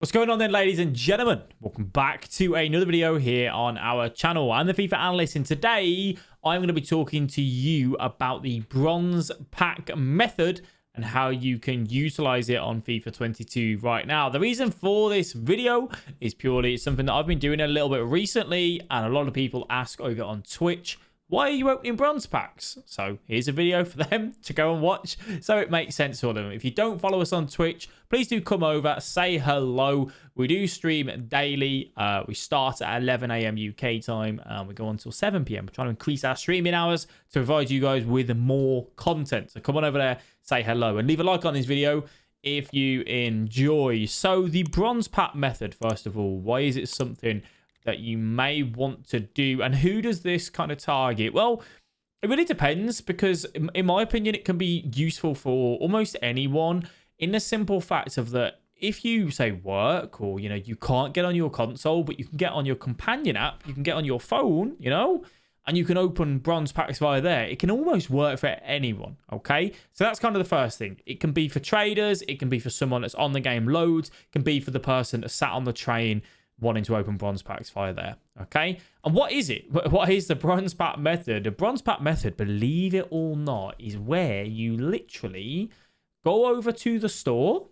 What's going on then, ladies and gentlemen? Welcome back to another video here on our channel. I'm the FIFA Analyst, and today I'm going to be talking to you about the bronze pack method and how you can utilize it on FIFA 22 right now. The reason for this video is purely something that I've been doing a little bit recently, and a lot of people ask over on Twitch, why are you opening bronze packs? So here's a video for them to go and watch so it makes sense for them. If you don't follow us on Twitch, please do come over, say hello. We do stream daily. We start at 11 a.m. UK time and we go on until 7 p.m. We're trying to increase our streaming hours to provide you guys with more content. So come on over there, say hello, and leave a like on this video if you enjoy. So the bronze pack method, first of all, why is it something that you may want to do, and who does this kind of target? Well, it really depends, because in my opinion it can be useful for almost anyone, in the simple fact of that if you say work, or you can't get on your console but you can get on your companion app, you can get on your phone, and you can open bronze packs via there. It can almost work for anyone. Okay, so that's kind of the first thing. It can be for traders, it can be for someone that's on the game loads, it can be for the person that sat on the train wanting to open bronze packs via there. Okay, and what is it? What is the bronze pack method? The bronze pack method, believe it or not, is where you literally go over to the store,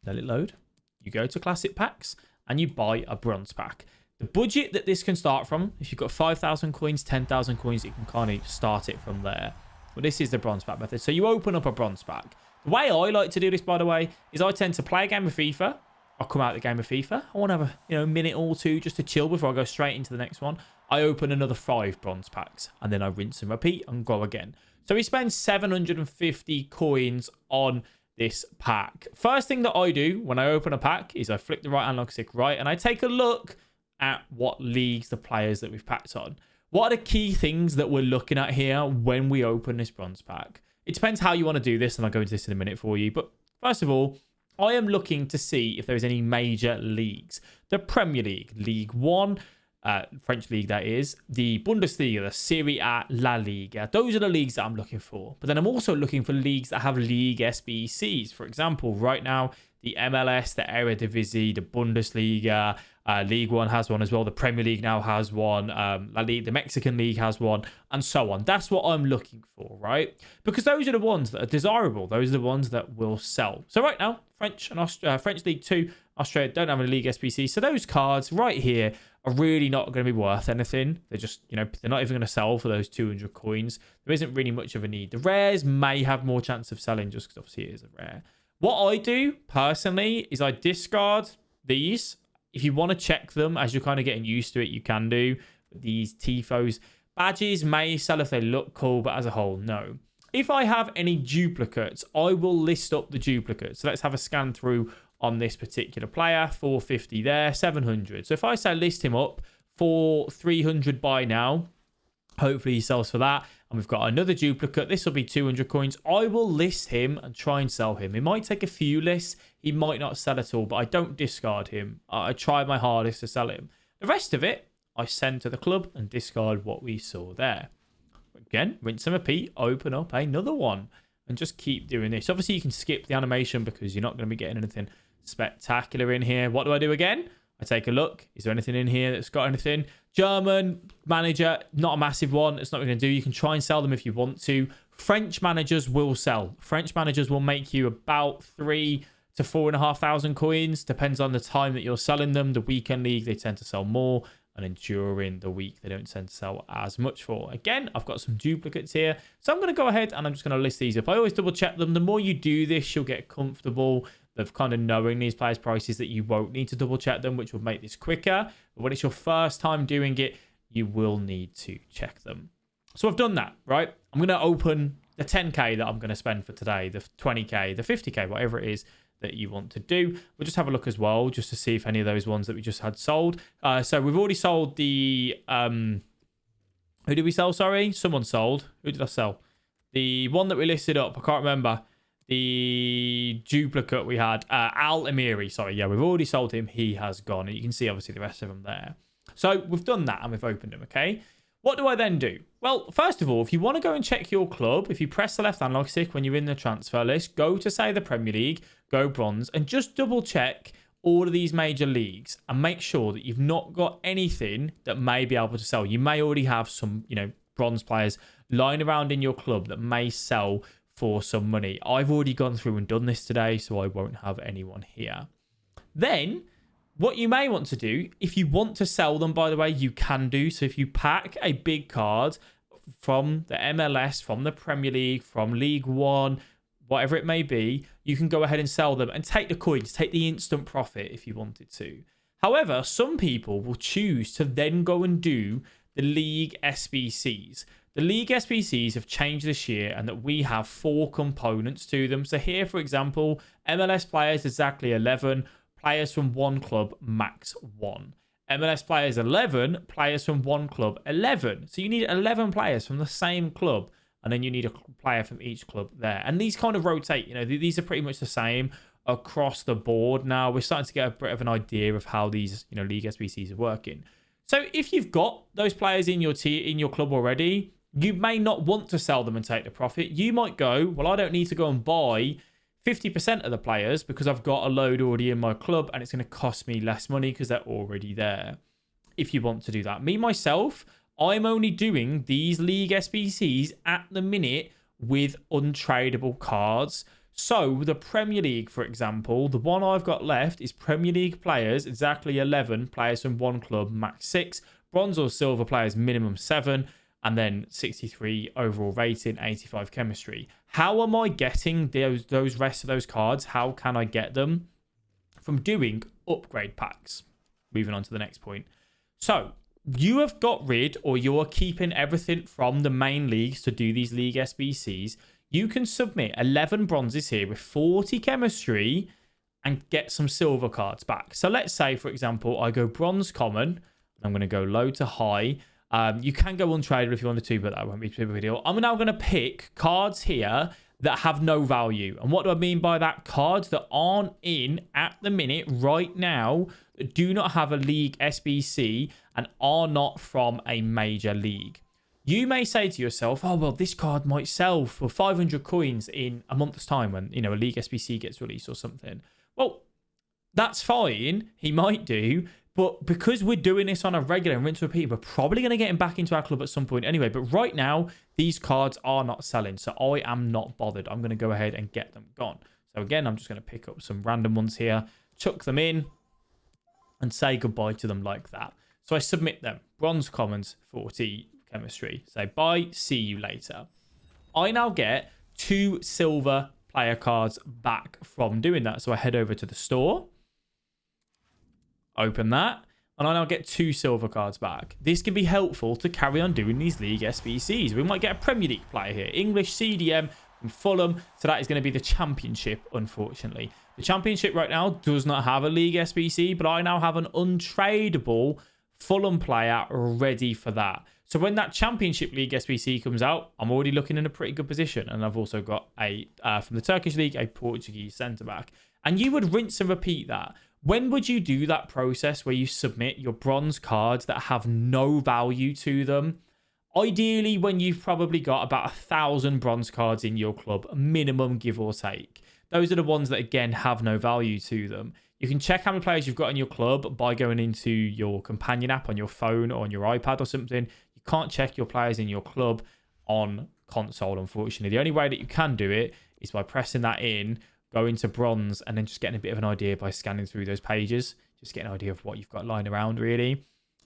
let it load, you go to classic packs and you buy a bronze pack. The budget that this can start from, if you've got 5,000 coins, 10,000 coins, you can kind of start it from there. But this is the bronze pack method. So you open up a bronze pack. The way I like to do this, by the way, is I tend to play a game of FIFA. I'll come out of the game of FIFA. I want to have a minute or two just to chill before I go straight into the next one. I open another 5 bronze packs and then I rinse and repeat and go again. So we spend 750 coins on this pack. First thing that I do when I open a pack is I flick the right analog stick right and I take a look at what leagues the players that we've packed on. What are the key things that we're looking at here when we open this bronze pack? It depends how you want to do this, and I'll go into this in a minute for you. But first of all, I am looking to see if there's any major leagues. The Premier League, League One, French league that is, the Bundesliga, the Serie A, La Liga. Those are the leagues that I'm looking for. But then I'm also looking for leagues that have league SBCs. For example, right now, the MLS, the Eredivisie, the Bundesliga, League One has one as well. The Premier League now has one. La Liga, the Mexican League has one, and so on. That's what I'm looking for, right? Because those are the ones that are desirable. Those are the ones that will sell. So right now, French and French League 2, Australia don't have a league SBC. So those cards right here are really not going to be worth anything. They're just, they're not even going to sell for those 200 coins. There isn't really much of a need. The rares may have more chance of selling just because obviously it is a rare. What I do personally is I discard these. If you want to check them as you're kind of getting used to it, you can do. These TIFOs. Badges may sell if they look cool, but as a whole, no. If I have any duplicates, I will list up the duplicates. So let's have a scan through on this particular player. 450 there, 700. So if I say list him up for 300 by now, hopefully he sells for that. And we've got another duplicate. This will be 200 coins. I will list him and try and sell him. It might take a few lists. He might not sell at all, but I don't discard him. I try my hardest to sell him. The rest of it, I send to the club and discard what we saw there. Again, rinse and repeat, open up another one and just keep doing this. Obviously, you can skip the animation because you're not going to be getting anything spectacular in here. What do I do again? I take a look. Is there anything in here that's got anything? German manager, not a massive one. It's not going to do. You can try and sell them if you want to. French managers will sell. French managers will make you about 3,000 to 4,500 coins. Depends on the time that you're selling them. The weekend league, they tend to sell more. And then during the week, they don't tend to sell as much for. Again, I've got some duplicates here. So I'm going to go ahead and I'm just going to list these up. I always double check them. The more you do this, you'll get comfortable of kind of knowing these players' prices that you won't need to double check them, which will make this quicker. But when it's your first time doing it, you will need to check them. So I've done that, right? I'm going to open the 10K that I'm going to spend for today, the 20K, the 50K, whatever it is that you want to do. We'll just have a look as well, just to see if any of those ones that we just had sold. So we've already sold the... who did we sell? Sorry, someone sold. Who did I sell? The one that we listed up. I can't remember. The duplicate we had. Al Amiri. Sorry, yeah, we've already sold him. He has gone. And you can see, obviously, the rest of them there. So we've done that and we've opened them, okay? What do I then do? Well, first of all, if you want to go and check your club, if you press the left analog stick when you're in the transfer list, go to, say, the Premier League, go bronze, and just double check all of these major leagues and make sure that you've not got anything that may be able to sell. You may already have some, bronze players lying around in your club that may sell for some money. I've already gone through and done this today, so I won't have anyone here. Then, what you may want to do, if you want to sell them, by the way, you can do. So if you pack a big card from the MLS, from the Premier League, from League One, whatever it may be, you can go ahead and sell them and take the coins, take the instant profit if you wanted to. However, some people will choose to then go and do the League SBCs. The League SBCs have changed this year and that we have 4 components to them. So here, for example, MLS players exactly 11, players from one club max 1. MLS players 11, players from one club 11. So you need 11 players from the same club, and then you need a player from each club there. And these kind of rotate. These are pretty much the same across the board now. We're starting to get a bit of an idea of how these League SBCs are working. So if you've got those players in your club already, you may not want to sell them and take the profit. You might go, well, I don't need to go and buy 50% of the players because I've got a load already in my club and it's going to cost me less money because they're already there. If you want to do that. Me, myself, I'm only doing these League SBCs at the minute with untradeable cards. So the Premier League, for example, the one I've got left is Premier League players, exactly 11 players from one club, max 6. Bronze or silver players, minimum 7. And then 63 overall rating, 85 chemistry. How am I getting those rest of those cards? How can I get them? From doing upgrade packs. Moving on to the next point. So you have got rid, or you're keeping everything from the main leagues to do these League SBCs. You can submit 11 bronzes here with 40 chemistry and get some silver cards back. So let's say, for example, I go bronze common. I'm going to go low to high. You can go untradeable if you wanted to, but that won't be too big a deal. I'm now going to pick cards here that have no value. And what do I mean by that? Cards that aren't in at the minute right now, that do not have a League SBC and are not from a major league. You may say to yourself, oh, well, this card might sell for 500 coins in a month's time when, a League SBC gets released or something. Well, that's fine. He might do. But because we're doing this on a regular and rinse repeat, we're probably going to get him back into our club at some point anyway. But right now, these cards are not selling. So I am not bothered. I'm going to go ahead and get them gone. So again, I'm just going to pick up some random ones here, chuck them in, and say goodbye to them like that. So I submit them. Bronze commons, 40 chemistry. Say bye, see you later. I now get 2 silver player cards back from doing that. So I head over to the store. Open that, and I now get 2 silver cards back. This can be helpful to carry on doing these League SBCs. We might get a Premier League player here. English CDM from Fulham. So that is going to be the Championship, unfortunately. The Championship right now does not have a League SBC, but I now have an untradeable Fulham player ready for that. So when that Championship League SBC comes out, I'm already looking in a pretty good position. And I've also got from the Turkish League, a Portuguese centre-back. And you would rinse and repeat that. When would you do that process where you submit your bronze cards that have no value to them? Ideally, when you've probably got about 1,000 bronze cards in your club, minimum, give or take. Those are the ones that, again, have no value to them. You can check how many players you've got in your club by going into your companion app on your phone or on your iPad or something. You can't check your players in your club on console, unfortunately. The only way that you can do it is by pressing that in, go into bronze, and then just getting a bit of an idea by scanning through those pages. Just get an idea of what you've got lying around, really.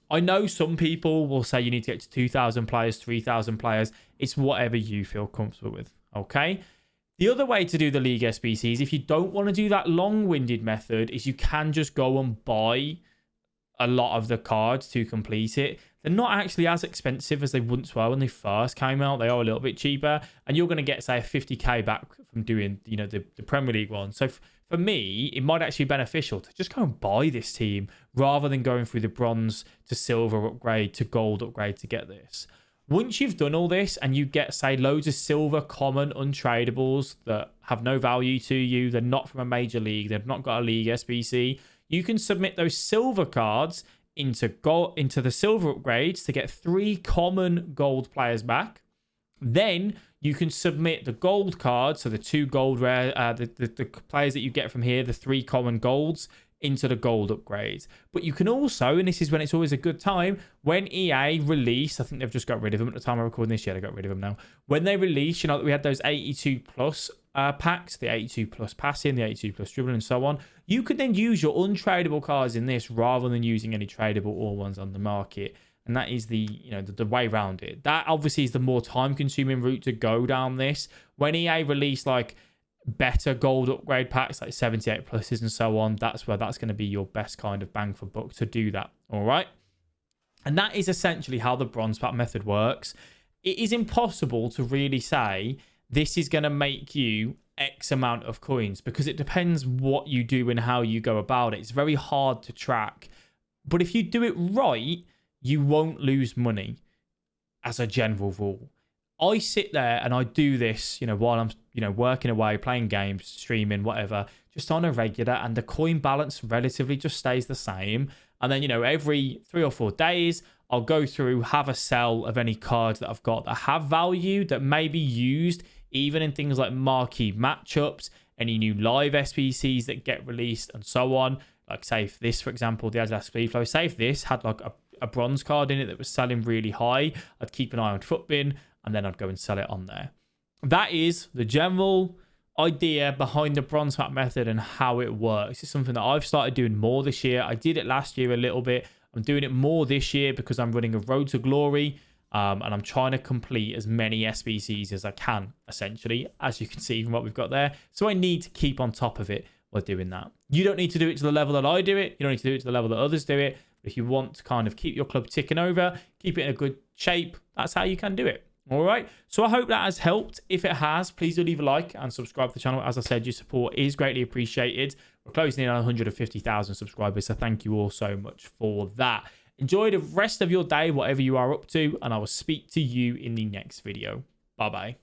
I know some people will say you need to get to 2,000 players, 3,000 players. It's whatever you feel comfortable with, okay? The other way to do the League SBCs, if you don't want to do that long-winded method, is you can just go and buy a lot of the cards to complete it. They're not actually as expensive as they once were when they first came out. They are a little bit cheaper, and you're going to get, say, a 50k back from doing, the Premier League one. So for me, it might actually be beneficial to just go and buy this team rather than going through the bronze to silver upgrade to gold upgrade to get this. Once you've done all this and you get, say, loads of silver common untradables that have no value to you, they're not from a major league, they've not got a League SBC, you can submit those silver cards into the silver upgrades to get 3 common gold players back. Then you can submit the gold cards, so the 2 gold rare, the players that you get from here, the 3 common golds, into the gold upgrades. But you can also, and this is when it's always a good time, when EA release, I think they've just got rid of them at the time of recording this year, they got rid of them now. When they release, you know, we had those 82 plus packs, the 82 plus passing, the 82 plus dribbling, and so on. You could then use your untradeable cards in this rather than using any tradable all ones on the market. And that is the, you know, the way around it. That obviously is the more time-consuming route to go down this. When EA release like better gold upgrade packs like 78 pluses and so on, that's where that's going to be your best kind of bang for buck to do that. All right. And that is essentially how the bronze pack method works. It is impossible to really say this is going to make you X amount of coins because it depends what you do and how you go about it. It's very hard to track. But if you do it right, you won't lose money as a general rule. I sit there and I do this, you know, while I'm, you know, working away, playing games, streaming, whatever, just on a regular, and the coin balance relatively just stays the same. And then, you know, every 3 or 4 days, I'll go through, have a sell of any cards that I've got that have value that may be used even in things like marquee matchups, any new live SBCs that get released and so on. Like say if this, for example, the Adidas Speed Flow, say if this had like a bronze card in it that was selling really high, I'd keep an eye on FUT Bin and then I'd go and sell it on there. That is the general idea behind the bronze pack method and how it works. It's something that I've started doing more this year. I did it last year a little bit. I'm doing it more this year because I'm running a Road to Glory and I'm trying to complete as many SBCs as I can, essentially, as you can see from what we've got there. So I need to keep on top of it while doing that. You don't need to do it to the level that I do it. You don't need to do it to the level that others do it. But if you want to kind of keep your club ticking over, keep it in a good shape, that's how you can do it. All right. So I hope that has helped. If it has, please do leave a like and subscribe to the channel. As I said, your support is greatly appreciated. We're closing in on 150,000 subscribers. So thank you all so much for that. Enjoy the rest of your day, whatever you are up to, and I will speak to you in the next video. Bye-bye.